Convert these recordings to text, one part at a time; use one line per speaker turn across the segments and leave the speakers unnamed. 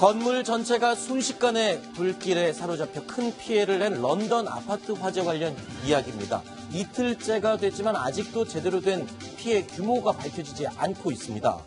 건물 전체가 순식간에 불길에 사로잡혀 큰 피해를 낸 런던 아파트 화재 관련 이야기입니다. 이틀째가 됐지만 아직도 제대로 된 피해 규모가 밝혀지지 않고 있습니다.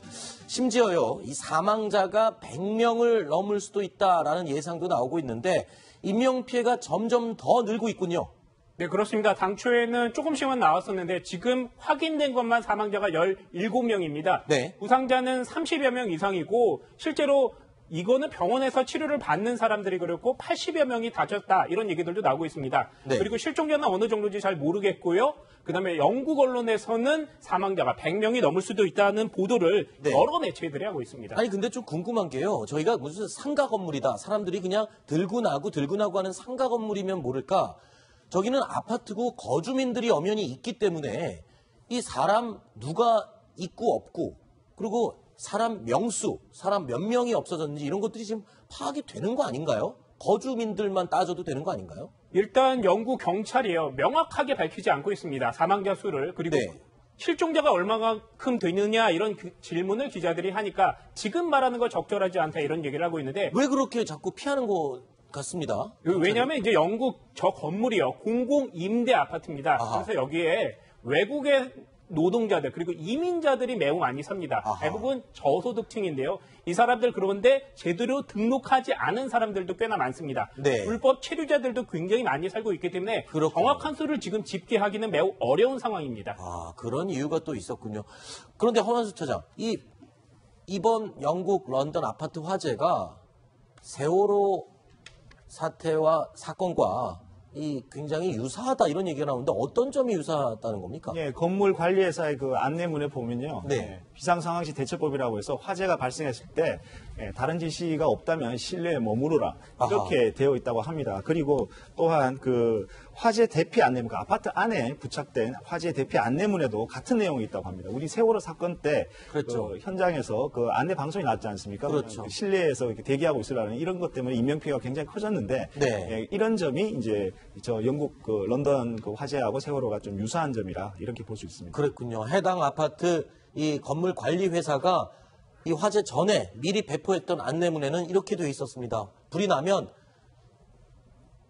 심지어요, 이 사망자가 100명을 넘을 수도 있다라는 예상도 나오고 있는데 인명피해가 점점 더 늘고 있군요.
네, 그렇습니다. 당초에는 조금씩만 나왔었는데 지금 확인된 것만 사망자가 17명입니다.
네.
부상자는 30여 명 이상이고 실제로 이거는 병원에서 치료를 받는 사람들이 그렇고 80여 명이 다쳤다 이런 얘기들도 나오고 있습니다.
네.
그리고 실종자는 어느 정도인지 잘 모르겠고요. 그다음에 영국 언론에서는 사망자가 100명이 넘을 수도 있다는 보도를
네.
여러 매체들이 하고 있습니다.
아니 근데 좀 궁금한 게요. 저희가 무슨 상가 건물이다. 사람들이 그냥 들고 나고 하는 상가 건물이면 모를까. 저기는 아파트고 거주민들이 엄연히 있기 때문에 이 사람 누가 있고 없고 그리고 사람 명수, 사람 몇 명이 없어졌는지 이런 것들이 지금 파악이 되는 거 아닌가요? 거주민들만 따져도 되는 거 아닌가요?
일단 영국 경찰이요. 명확하게 밝히지 않고 있습니다. 사망자 수를. 그리고
네.
실종자가 얼마만큼 되느냐 이런 질문을 기자들이 하니까 지금 말하는 거 적절하지 않다 이런 얘기를 하고 있는데
왜 그렇게 자꾸 피하는 것 같습니다?
왜냐하면 이제 영국 저 건물이요. 공공 임대 아파트입니다.
아하.
그래서 여기에 외국의 노동자들 그리고 이민자들이 매우 많이 삽니다.
아하.
대부분 저소득층인데요. 이 사람들 그런데 제대로 등록하지 않은 사람들도 꽤나 많습니다.
네.
불법 체류자들도 굉장히 많이 살고 있기 때문에
그렇군요.
정확한 수를 지금 집계하기는 매우 어려운 상황입니다.
아, 그런 이유가 또 있었군요. 그런데 허만수 차장, 이번 영국 런던 아파트 화재가 세월호 사태와 사건과 굉장히 유사하다 이런 얘기가 나오는데 어떤 점이 유사하다는 겁니까?
예, 건물 관리회사의 그 안내문에 보면요.
네.
예, 비상상황시 대처법이라고 해서 화재가 발생했을 때 다른 지시가 없다면 실내에 머무르라 이렇게
아하.
되어 있다고 합니다. 그리고 또한 그 화재 대피 안내문, 그 아파트 안에 부착된 화재 대피 안내문에도 같은 내용이 있다고 합니다. 우리 세월호 사건 때
그렇죠.
그 현장에서 그 안내 방송이 났지 않습니까?
그렇죠.
그 실내에서 이렇게 대기하고 있으라는 이런 것 때문에 인명피해가 굉장히 커졌는데
네.
예, 이런 점이 이제 저 영국 그 런던 그 화재하고 세월호가 좀 유사한 점이라 이렇게 볼 수 있습니다.
그랬군요. 해당 아파트 이 건물 관리 회사가 이 화재 전에 미리 배포했던 안내문에는 이렇게 되어 있었습니다. 불이 나면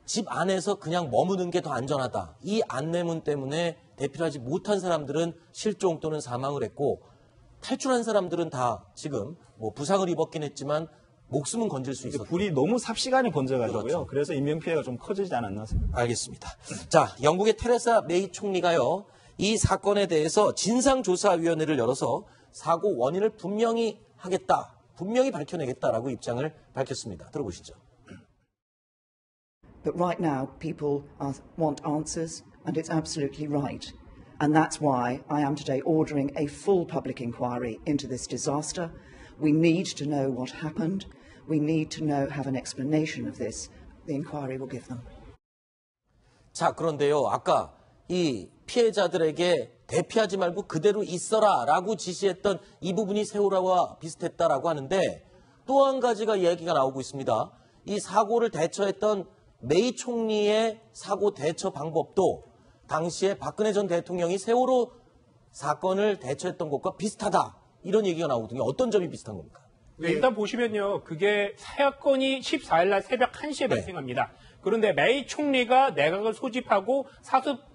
집 안에서 그냥 머무는 게 더 안전하다. 이 안내문 때문에 대피를 하지 못한 사람들은 실종 또는 사망을 했고 탈출한 사람들은 다 지금 뭐 부상을 입었긴 했지만 목숨은 건질 수 있었고.
불이 너무 삽시간에 번져가지고요.
그렇죠.
그래서 인명피해가 좀 커지지 않았나 생각합니다.
알겠습니다. 자, 영국의 테레사 메이 총리가요. 이 사건에 대해서 진상조사위원회를 열어서 사고 원인을 분명히 밝혀내겠다라고 입장을 밝혔습니다. 들어보시죠.
But right now, people want answers, and it's absolutely right. And that's why I am today ordering a full public inquiry into this disaster. We need to know what happened. We need to have an explanation of this. The inquiry will give them.
자, 그런데요. 아까 이 피해자들에게 대피하지 말고 그대로 있어라라고 지시했던 이 부분이 세월호와 비슷했다라고 하는데 또 한 가지가 이야기가 나오고 있습니다. 이 사고를 대처했던 메이 총리의 사고 대처 방법도 당시에 박근혜 전 대통령이 세월호 사건을 대처했던 것과 비슷하다. 이런 얘기가 나오거든요. 어떤 점이 비슷한 겁니까?
네, 일단 보시면요. 그게 사건이 14일 날 새벽 1시에
네.
발생합니다. 그런데 메이 총리가 내각을 소집하고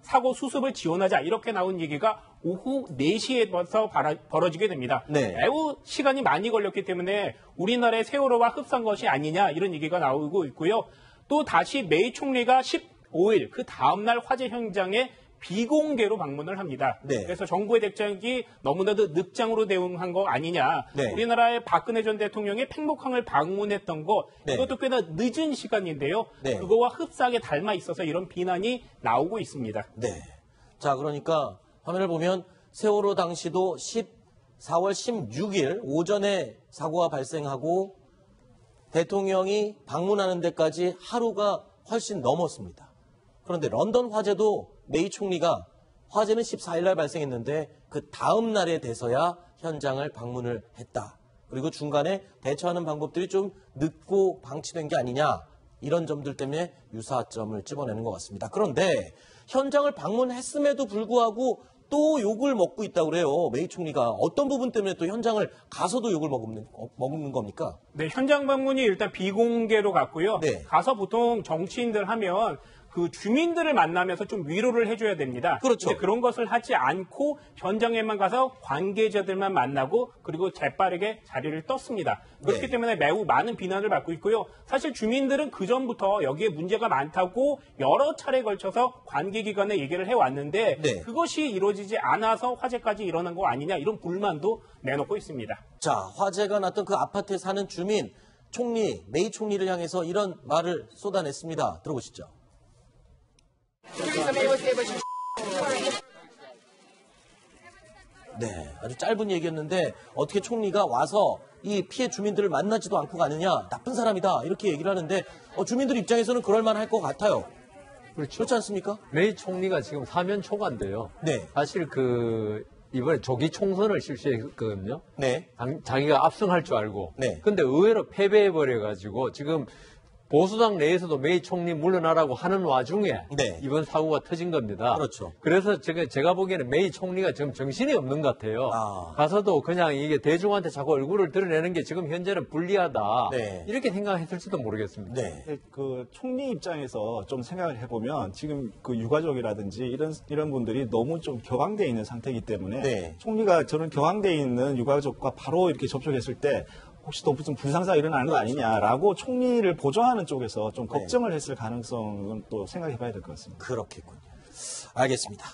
사고 수습을 지원하자 이렇게 나온 얘기가 오후 4시에서 벌어지게 됩니다.
네.
매우 시간이 많이 걸렸기 때문에 우리나라의 세월호와 흡사한 것이 아니냐 이런 얘기가 나오고 있고요. 또 다시 메이 총리가 15일 그 다음날 화재 현장에 비공개로 방문을 합니다.
네.
그래서 정부의 대책이 너무나도 늑장으로 대응한 거 아니냐.
네.
우리나라의 박근혜 전 대통령이 팽목항을 방문했던 거
네.
이것도 꽤나 늦은 시간인데요.
네.
그거와 흡사하게 닮아 있어서 이런 비난이 나오고 있습니다.
네. 자, 그러니까 화면을 보면 세월호 당시도 4월 16일 오전에 사고가 발생하고 대통령이 방문하는 데까지 하루가 훨씬 넘었습니다. 그런데 런던 화재도 메이 총리가 화재는 14일 날 발생했는데 그 다음 날에 돼서야 현장을 방문을 했다. 그리고 중간에 대처하는 방법들이 좀 늦고 방치된 게 아니냐. 이런 점들 때문에 유사점을 집어내는 것 같습니다. 그런데 현장을 방문했음에도 불구하고 또 욕을 먹고 있다고 그래요. 메이 총리가. 어떤 부분 때문에 또 현장을 가서도 욕을 먹는 겁니까?
네, 현장 방문이 일단 비공개로 갔고요.
네.
가서 보통 정치인들 하면 그 주민들을 만나면서 좀 위로를 해줘야 됩니다.
그렇죠.
근데 그런 것을 하지 않고 현장에만 가서 관계자들만 만나고 그리고 재빠르게 자리를 떴습니다. 그렇기
네.
때문에 매우 많은 비난을 받고 있고요. 사실 주민들은 그 전부터 여기에 문제가 많다고 여러 차례 걸쳐서 관계기관에 얘기를 해왔는데
네.
그것이 이루어지지 않아서 화재까지 일어난 거 아니냐 이런 불만도 내놓고 있습니다.
자, 화재가 났던 그 아파트에 사는 주민, 총리, 메이 총리를 향해서 이런 말을 쏟아냈습니다. 들어보시죠. 네, 아주 짧은 얘기였는데 어떻게 총리가 와서 이 피해 주민들을 만나지도 않고 가느냐, 나쁜 사람이다 이렇게 얘기를 하는데 주민들 입장에서는 그럴 만할 것 같아요.
그렇죠.
그렇지 않습니까?
메이 총리가 지금 사면 초과인데요.
네.
사실 이번에 조기 총선을 실시했거든요.
네.
자기가 압승할 줄 알고.
네.
근데 의외로 패배해버려가지고 지금 보수당 내에서도 메이 총리 물러나라고 하는 와중에
네.
이번 사고가 터진 겁니다.
그렇죠.
그래서 제가 보기에는 메이 총리가 지금 정신이 없는 것 같아요. 가서도 그냥 이게 대중한테 자꾸 얼굴을 드러내는 게 지금 현재는 불리하다.
네.
이렇게 생각했을지도 모르겠습니다.
네.
그 총리 입장에서 좀 생각을 해보면 지금 그 유가족이라든지 이런 분들이 너무 좀 격앙돼 있는 상태이기 때문에
네.
총리가 저는 격앙돼 있는 유가족과 바로 이렇게 접촉했을 때 혹시 또 무슨 불상사가 일어나는 거 아니냐라고 총리를 보좌하는 쪽에서 좀 걱정을 했을 가능성은 또 생각해 봐야 될 것 같습니다.
그렇겠군요. 알겠습니다.